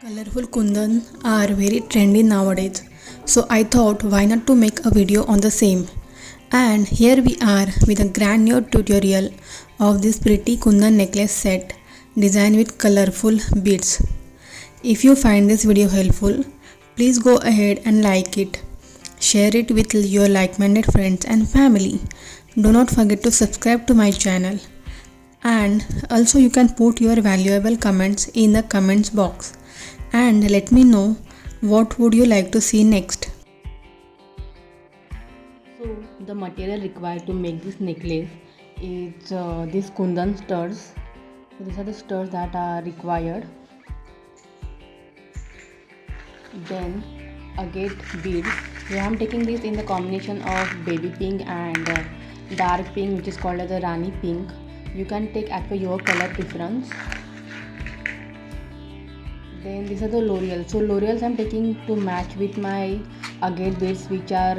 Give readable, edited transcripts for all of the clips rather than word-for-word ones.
Colorful kundan are very trendy nowadays, so I thought why not to make a video on the same. And here we are with a grand new tutorial of this pretty kundan necklace set designed with colorful beads. If you find this video helpful, please go ahead and like it. Share it with your like-minded friends and family. Do not forget to subscribe to my channel. And also you can put your valuable comments in the comments box and let me know what would you like to see next. So the material required to make this necklace is these kundan studs. So these are the studs that are required. Then agate beads. So I'm taking this in the combination of baby pink and dark pink, which is called as the Rani pink. You can take as per your color preference. Then these are the L'Oreal. So L'Oreals I'm taking to match with my agate beads, which are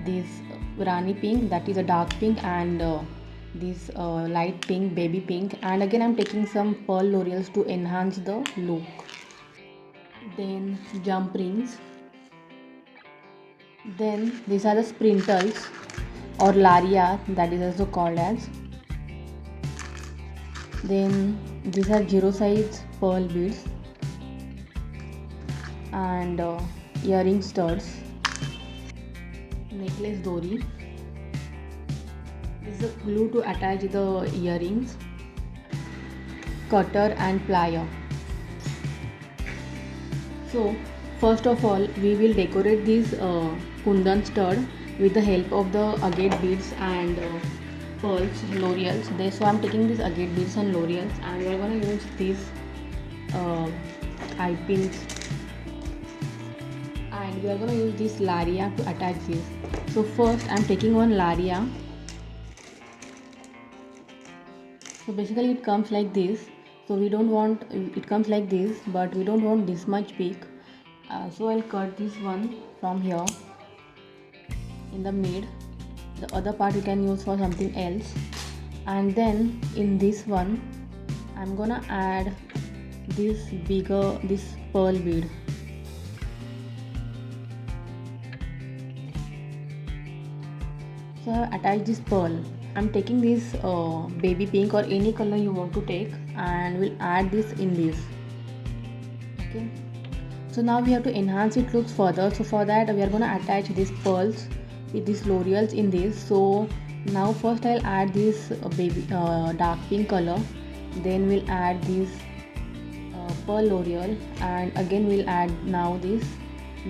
this Rani pink, that is a dark pink, and this light pink, baby pink. And again I'm taking some pearl L'Oreals to enhance the look. Then jump rings. Then these are the sprintles or laria, that is also called as. Then these are zero size pearl beads and earring studs. Necklace dori. This is a glue to attach the earrings. Cutter and plier. So first of all we will decorate this kundan stud with the help of the agate beads and pearls, L'Oreals. So I'm taking these agate beads and L'Oreals, and we're gonna use these eye pins, and we are gonna use this laria to attach this. So first I'm taking one laria. So basically it comes like this. So we don't want, it comes like this, but we don't want this much peak. So I'll cut this one from here in the mid. The other part you can use for something else. And then in this one I'm gonna add this pearl bead. So I have attached this pearl. I'm taking this baby pink or any color you want to take, and we'll add this in this. Okay. So now we have to enhance it looks further. So for that we are gonna attach these pearls with these L'Oreals in this. So now first I'll add this dark pink color. Then we'll add this pearl L'Oreal, and again we'll add now this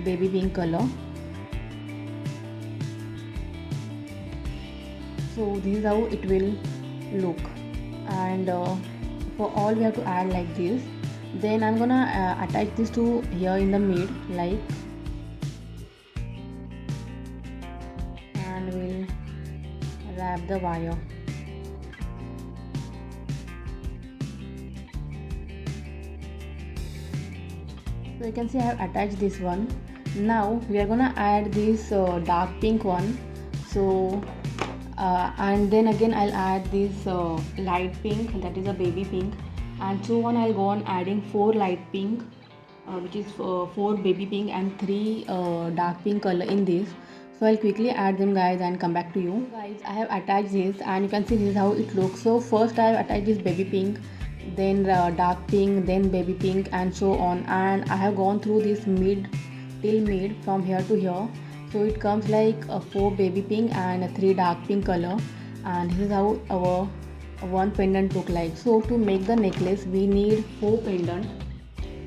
baby pink color. So this is how it will look, and for all we have to add like this. Then I'm gonna attach this to here in the mid, like, and we'll wrap the wire. So you can see I have attached this one. Now we are gonna add this dark pink one. So and then again I'll add this light pink, that is a baby pink, and so on. I'll go on adding 4 light pink, which is 4 baby pink and 3 dark pink color in this. So I'll quickly add them, guys, and come back to you. Guys, I have attached this, and you can see this is how it looks. So first I have attached this baby pink, then dark pink, then baby pink, and so on, and I have gone through this mid till mid from here to here. So it comes like a 4 baby pink and a 3 dark pink color, and this is how our one pendant look like. So to make the necklace we need 4 pendant,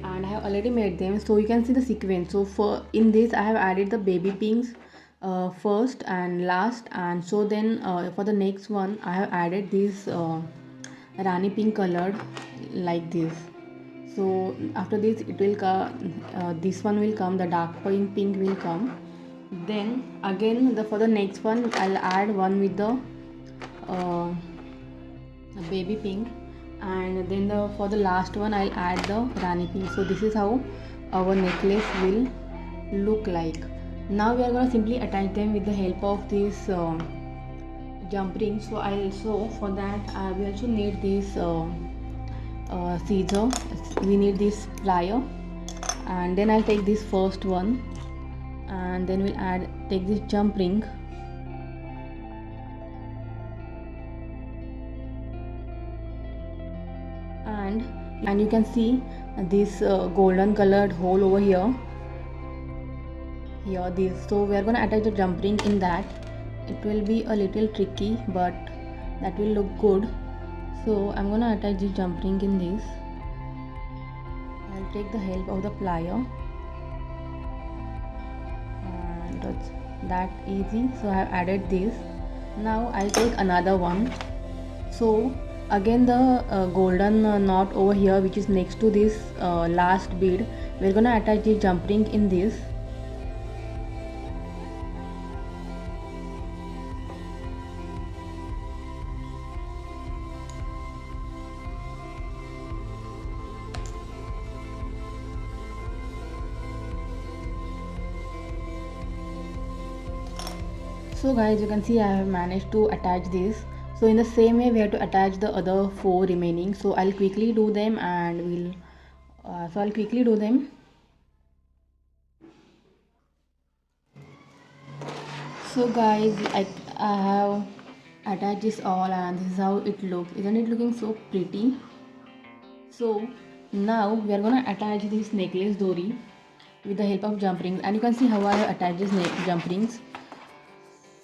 and I have already made them. So you can see the sequence. So for in this I have added the baby pinks first and last, and so then for the next one I have added this Rani pink colored like this. So after this it will this one will come, the dark pink will come. Then again for the next one I'll add one with the baby pink, and then for the last one I'll add the Rani pink. So this is how our necklace will look like. Now we are going to simply attach them with the help of this jump ring. So for that we also need this scissor, we need this plier, and then I'll take this first one, and then we'll take this jump ring, and you can see this golden colored hole over here this. So we are going to attach the jump ring in that. It will be a little tricky, but that will look good. So I'm going to attach the jump ring in this. I'll take the help of the plier, and it's that easy. So I have added this. Now I'll take another one. So again the golden knot over here, which is next to this last bead, we're gonna attach the jump ring in this. So guys, you can see I have managed to attach this. So in the same way we have to attach the other 4 remaining. So I'll quickly do them, and I'll quickly do them. So guys, I have attached this all, and this is how it looks. Isn't it looking so pretty? So now we are gonna attach this necklace dori with the help of jump rings, and you can see how I have attached this jump rings.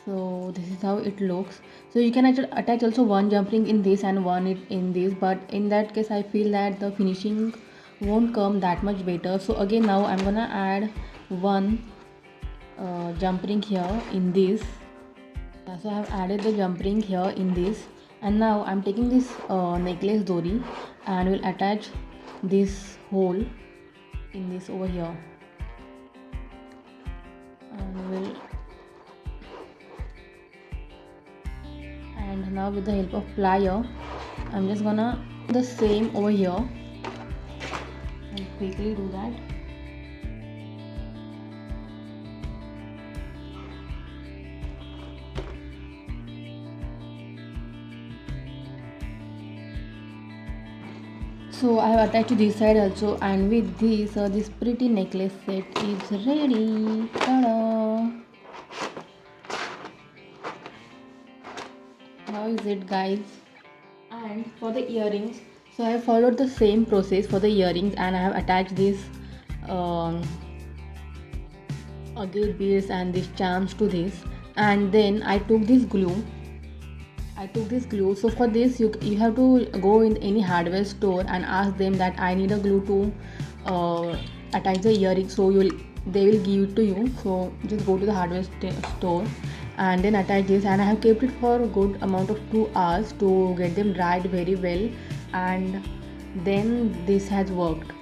So this is how it looks. So you can attach also one jump ring in this and one in this, but in that case I feel that the finishing won't come that much better. So again now I'm gonna add one jump ring here in this. So I have added the jump ring here in this, and now I'm taking this necklace dori and will attach this hole in this over here, and now with the help of plier I'm just gonna do the same over here and quickly do that. So I have attached to this side also, and with this this pretty necklace set is ready. Ta-da! How is it, guys? And for the earrings, so I have followed the same process for the earrings, and I have attached these agate beads and these charms to this, and then I took this glue. So for this you have to go in any hardware store and ask them that I need a glue to attach the earring. So they will give it to you. So just go to the hardware store and then attach this, and I have kept it for a good amount of 2 hours to get them dried very well, and then this has worked.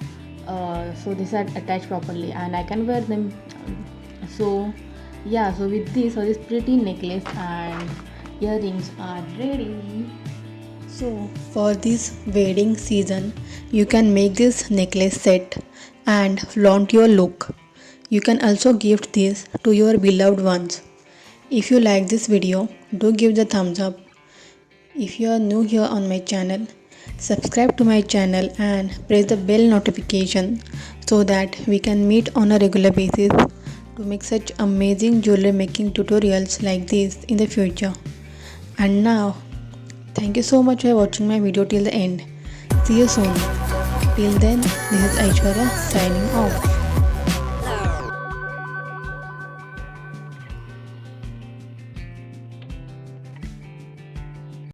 So this had attached properly and I can wear them. So yeah, so with this, so this pretty necklace and earrings are ready. So for this wedding season, you can make this necklace set and flaunt your look. You can also gift this to your beloved ones. If you like this video, do give the thumbs up. If you are new here on my channel, subscribe to my channel and press the bell notification so that we can meet on a regular basis to make such amazing jewelry making tutorials like this in the future. And now, thank you so much for watching my video till the end. See you soon. Till then, this is Aishwarya signing off.